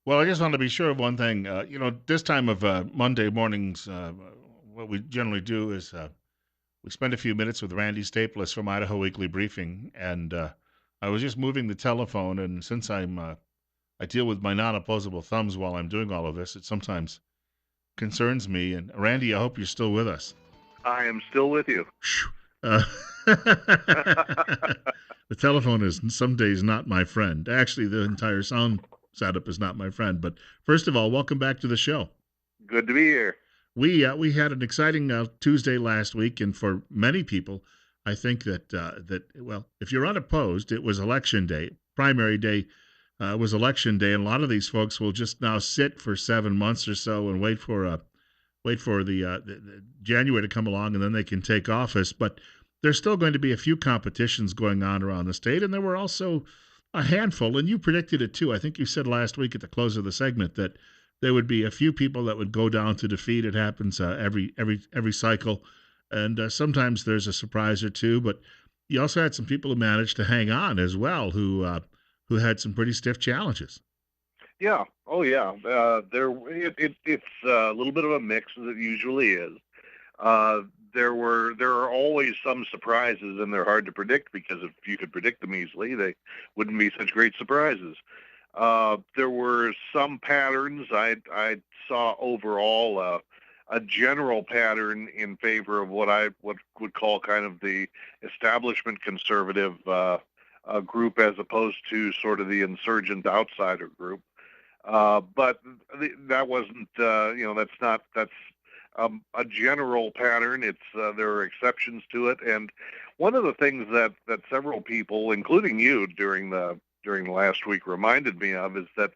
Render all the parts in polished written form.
Well, I just want to be sure of one thing. This time of Monday mornings, what we generally do is we spend a few minutes with Randy Staples from Idaho Weekly Briefing, and I was just moving the telephone, and since I deal with my non-opposable thumbs while I'm doing all of this, it sometimes concerns me. And Randy, I hope you're still with us. I am still with you. Uh, the telephone is some days not my friend. Actually, the entire sound setup is not my friend. But first of all, welcome back to the show. Good to be here. We had an exciting Tuesday last week, and for many people, I think that if you're unopposed, it was election day, primary day. Was election day, and a lot of these folks will just now sit for 7 months or so and wait for the January to come along, and then they can take office. But there's still going to be a few competitions going on around the state, and there were also a handful, and you predicted it too. I think you said last week at the close of the segment that there would be a few people that would go down to defeat. It happens every cycle, and sometimes there's a surprise or two. But you also had some people who managed to hang on as well, who had some pretty stiff challenges. Yeah. Oh, yeah. It's a little bit of a mix as it usually is. Uh, there are always some surprises, and they're hard to predict because if you could predict them easily, they wouldn't be such great surprises. There were some patterns I saw overall. A general pattern in favor of what would call kind of the establishment conservative group as opposed to sort of the insurgent outsider group. But that wasn't, that's a general pattern. There are exceptions to it, and one of the things that several people, including you, during the last week, reminded me of is that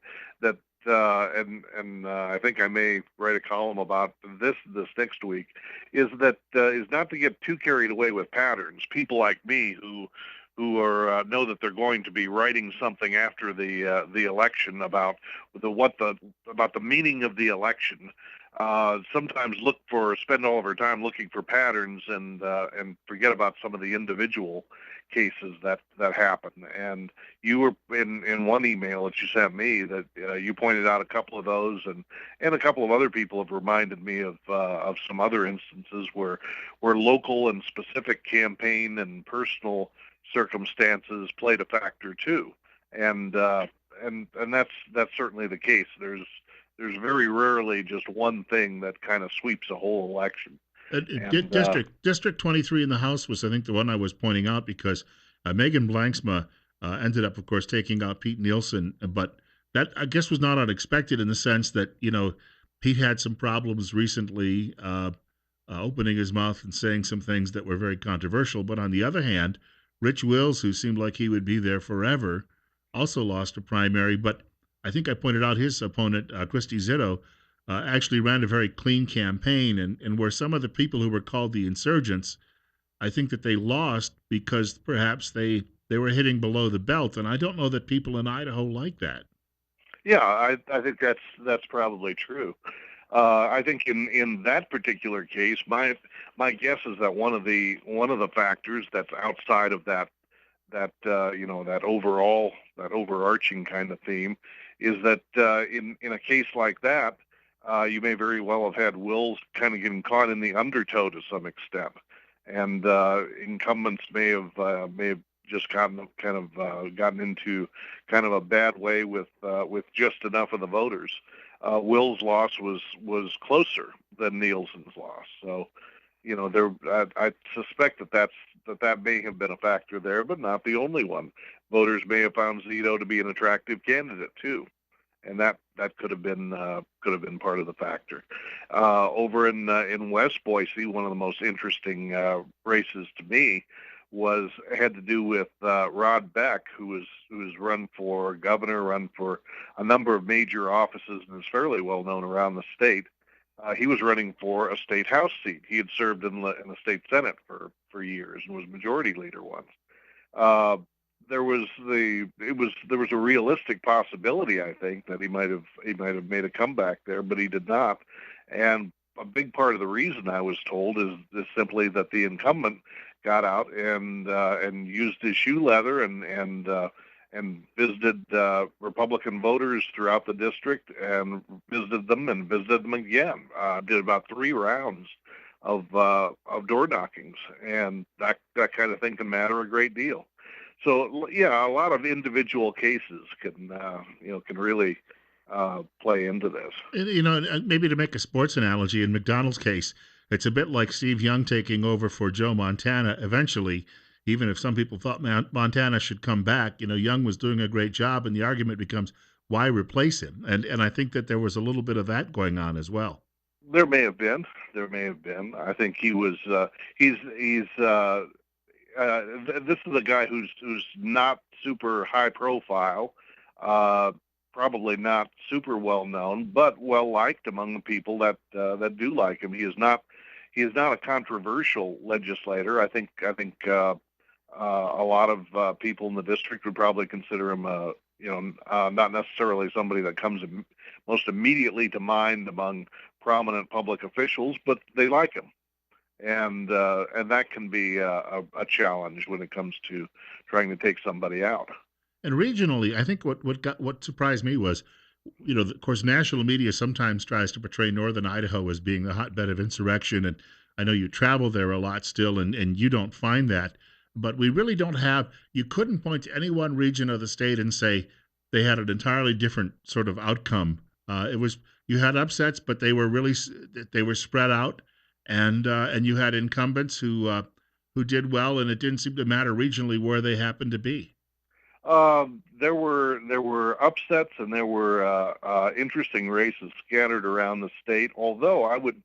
I think I may write a column about this next week, is not to get too carried away with patterns. People like me who are know that they're going to be writing something after the election about about the meaning of the election. Sometimes spend all of our time looking for patterns and forget about some of the individual cases that happen. And you were in one email that you sent me that you pointed out a couple of those, and a couple of other people have reminded me of some other instances where local and specific campaign and personal circumstances played a factor too. And that's certainly the case. There's very rarely just one thing that kind of sweeps a whole election. And District 23 in the House was, I think, the one I was pointing out because Megan Blanksma ended up, of course, taking out Pete Nielsen, but that I guess was not unexpected in the sense that Pete had some problems recently, opening his mouth and saying some things that were very controversial. But on the other hand, Rich Wills, who seemed like he would be there forever, also lost a primary. But I think I pointed out his opponent, Christy Zitto, actually ran a very clean campaign, and where some of the people who were called the insurgents, I think that they lost because perhaps they were hitting below the belt, and I don't know that people in Idaho like that. yeah, I think that's probably true. I think in that particular case, my guess is that one of the factors that's outside of that overarching kind of theme is that in a case like that, you may very well have had wills kind of getting caught in the undertow to some extent, and incumbents may have just gotten into kind of a bad way with just enough of the voters. Will's loss was closer than Nielsen's loss, so I suspect that may have been a factor there, but not the only one. Voters may have found Zito to be an attractive candidate too, and that could have been part of the factor. Over in West Boise, one of the most interesting races to me had to do with Rod Beck, who was run for governor, run for a number of major offices, and is fairly well known around the state. He was running for a state house seat. He had served in the state senate for years and was majority leader once. Uh, there was a realistic possibility, I think, that he might have made a comeback there, but he did not. And a big part of the reason, I was told, is simply that the incumbent got out and used his shoe leather and visited Republican voters throughout the district, and visited them again. Did about 3 rounds of door knockings, and that kind of thing can matter a great deal. So yeah, a lot of individual cases can really play into this. Maybe to make a sports analogy, in McDonald's case, it's a bit like Steve Young taking over for Joe Montana. Eventually, even if some people thought Montana should come back, Young was doing a great job, and the argument becomes why replace him? And I think that there was a little bit of that going on as well. There may have been. There may have been. I think he was. He's. This is a guy who's not super high profile, uh, probably not super well known, but well liked among the people that do like him. He is not a controversial legislator. I think a lot of people in the district would probably consider him not necessarily somebody that comes most immediately to mind among prominent public officials, but they like him, and that can be a challenge when it comes to trying to take somebody out. And regionally, I think what surprised me was, of course, national media sometimes tries to portray northern Idaho as being the hotbed of insurrection, and I know you travel there a lot still, and you don't find that, but we really don't have. You couldn't point to any one region of the state and say they had an entirely different sort of outcome. It was you had upsets, but they were spread out, and you had incumbents who did well, and it didn't seem to matter regionally where they happened to be. There were upsets and there were interesting races scattered around the state. Although I would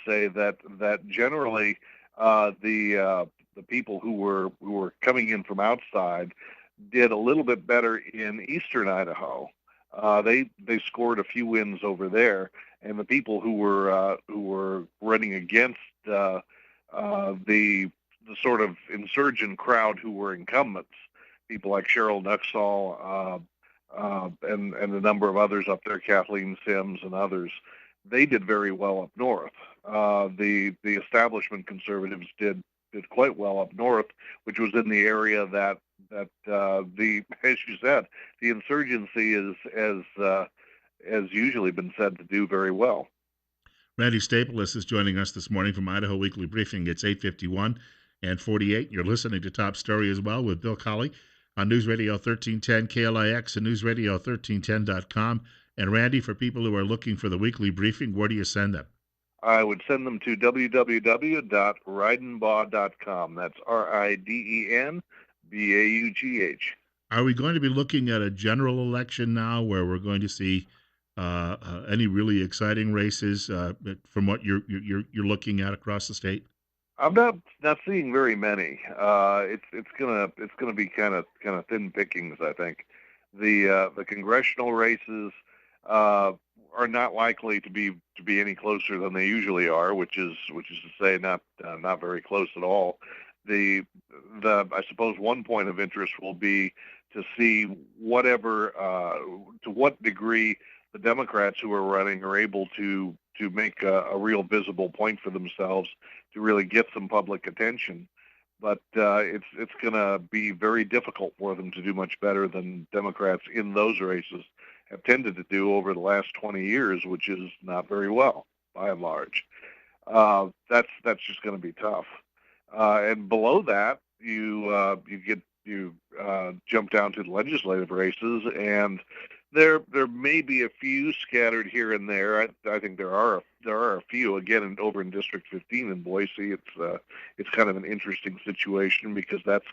say that generally the people who were coming in from outside did a little bit better in eastern Idaho. They scored a few wins over there, and the people who were running against the sort of insurgent crowd who were incumbents, people like Cheryl Nuxall, and a number of others up there, Kathleen Sims and others, they did very well up north. The establishment conservatives did quite well up north, which was in the area that the as you said, the insurgency is has usually been said to do very well. Randy Staples is joining us this morning from Idaho Weekly Briefing. It's 8:51 and 48. You're listening to Top Story as well with Bill Colley on News Radio 1310 KLIX and newsradio1310.com. And Randy, for people who are looking for the weekly briefing, where do you send them? I would send them to www.ridenbaugh.com. That's RIDENBAUGH. Are we going to be looking at a general election now where we're going to see any really exciting races from what you're looking at across the state? I'm not seeing very many. It's gonna be kind of thin pickings, I think. The congressional races uh, are not likely to be any closer than they usually are, which is to say not very close at all. The the I suppose one point of interest will be to see whatever to what degree the Democrats who are running are able to make a real visible point for themselves to really get some public attention. But it's going to be very difficult for them to do much better than Democrats in those races have tended to do over the last 20 years, which is not very well by and large. That's just going to be tough. And below that, you jump down to the legislative races, and there may be a few scattered here and there. I think there are a few again over in District 15 in Boise. It's kind of an interesting situation because that's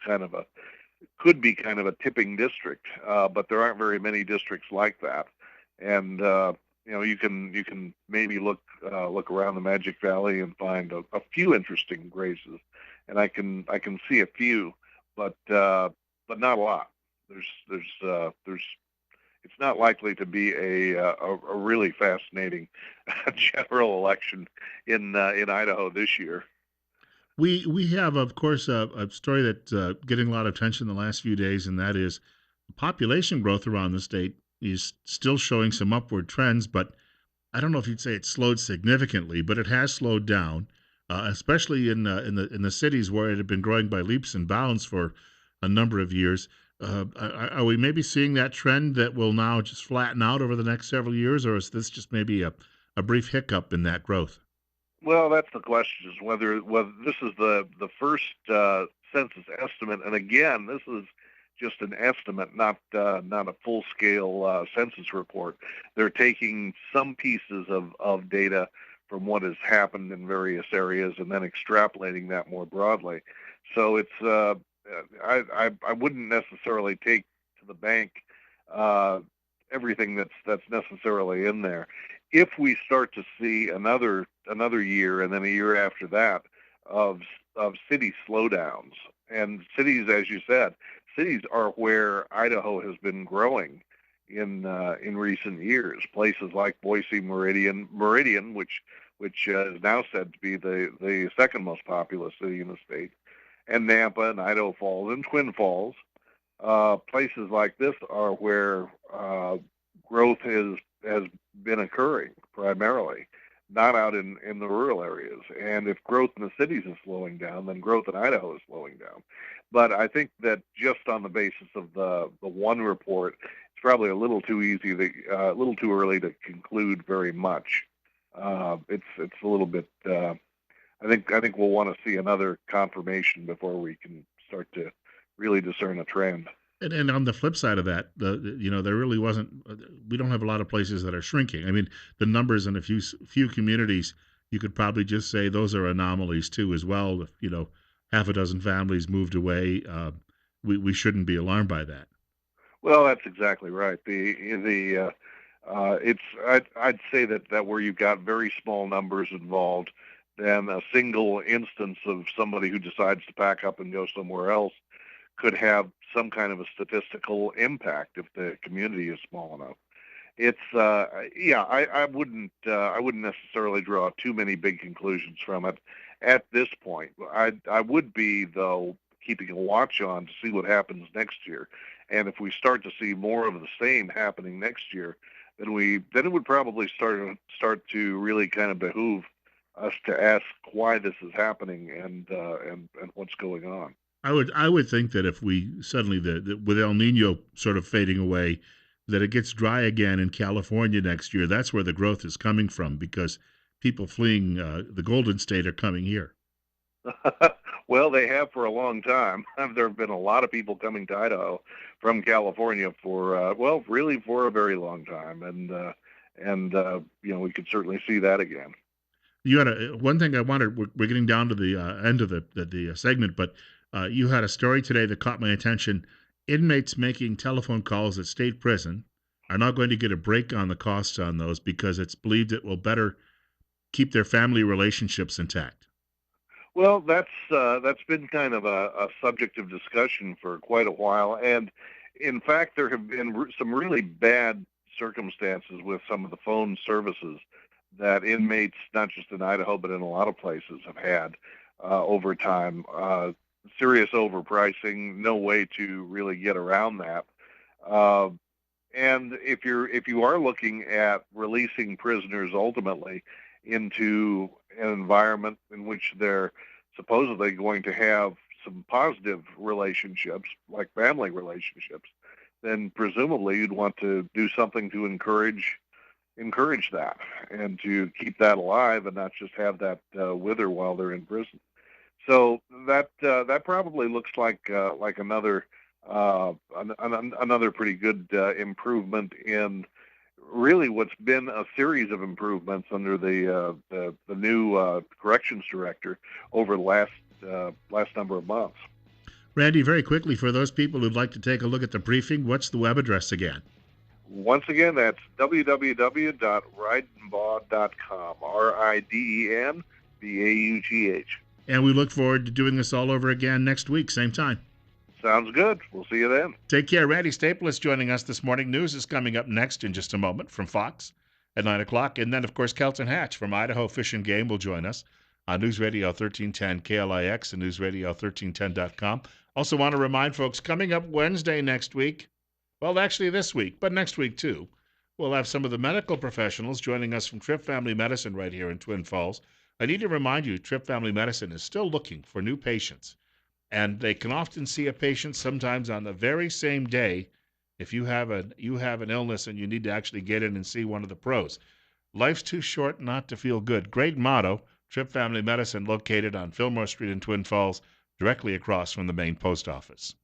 could be kind of a tipping district, but there aren't very many districts like that. And you can maybe look around the Magic Valley and find a few interesting races, and I can see a few, but not a lot. There's it's not likely to be a really fascinating general election in Idaho this year. We have, of course, a story that's getting a lot of attention the last few days, and that is population growth around the state is still showing some upward trends, but I don't know if you'd say it slowed significantly, but it has slowed down, especially in the cities where it had been growing by leaps and bounds for a number of years. Are we maybe seeing that trend that will now just flatten out over the next several years, or is this just maybe a brief hiccup in that growth? Well, that's the question: is whether this is the first census estimate, and again, this is just an estimate, not a full scale census report. They're taking some pieces of data from what has happened in various areas and then extrapolating that more broadly. So it's I wouldn't necessarily take to the bank uh, everything that's necessarily in there. If we start to see another year and then a year after that of city slowdowns, and cities, as you said, cities are where Idaho has been growing in recent years. Places like Boise, Meridian, which is now said to be the second most populous city in the state, and Nampa and Idaho Falls and Twin Falls. Places like this are where growth has been occurring primarily, not out in the rural areas. And if growth in the cities is slowing down, then growth in Idaho is slowing down. But I think that just on the basis of the one report, it's probably a little too easy, a little too early to conclude very much. It's a little bit. I think we'll want to see another confirmation before we can start to really discern a trend. And on the flip side of that, there really wasn't. We don't have a lot of places that are shrinking. I mean, the numbers in a few communities, you could probably just say those are anomalies too, as well. If half a dozen families moved away, we shouldn't be alarmed by that. Well, that's exactly right. It's I'd say that where you've got very small numbers involved, then a single instance of somebody who decides to pack up and go somewhere else could have some kind of a statistical impact if the community is small enough. It's yeah, I wouldn't necessarily draw too many big conclusions from it at this point. I would be though keeping a watch on to see what happens next year, and if we start to see more of the same happening next year, then it would probably start to really kind of behoove us to ask why this is happening and what's going on. I would think that if we suddenly with El Nino sort of fading away, that it gets dry again in California next year. That's where the growth is coming from because people fleeing the Golden State are coming here. Well, they have for a long time. There have been a lot of people coming to Idaho from California for well, really for a very long time, and we could certainly see that again. You had one thing I wanted. We're getting down to the end of the segment, but you had a story today that caught my attention. Inmates making telephone calls at state prison are not going to get a break on the costs on those because it's believed it will better keep their family relationships intact. Well, that's been kind of a subject of discussion for quite a while, and in fact, there have been some really bad circumstances with some of the phone services that inmates, not just in Idaho but in a lot of places, have had over time. Serious overpricing, no way to really get around that. Uh, and if you are looking at releasing prisoners ultimately into an environment in which they're supposedly going to have some positive relationships, like family relationships, then presumably you'd want to do something to encourage that and to keep that alive and not just have that wither while they're in prison. So that probably looks like another pretty good improvement in really what's been a series of improvements under the new corrections director over the last number of months. Randy, very quickly for those people who'd like to take a look at the briefing, what's the web address again? Once again, that's www.ridenbaugh.com. RIDENBAUGH. And we look forward to doing this all over again next week, same time. Sounds good. We'll see you then. Take care. Randy Staple is joining us this morning. News is coming up next in just a moment from Fox at 9 o'clock. And then, of course, Kelton Hatch from Idaho Fish and Game will join us on News Radio 1310 KLIX and News Radio 1310.com. Also want to remind folks, coming up Wednesday next week, well, actually this week, but next week too, we'll have some of the medical professionals joining us from Trip Family Medicine right here in Twin Falls. I need to remind you, Trip Family Medicine is still looking for new patients. and they can often see a patient sometimes on the very same day. If you have an illness and you need to actually get in and see one of the pros, life's too short not to feel good. Great motto. Trip Family Medicine, located on Fillmore Street in Twin Falls, directly across from the main post office.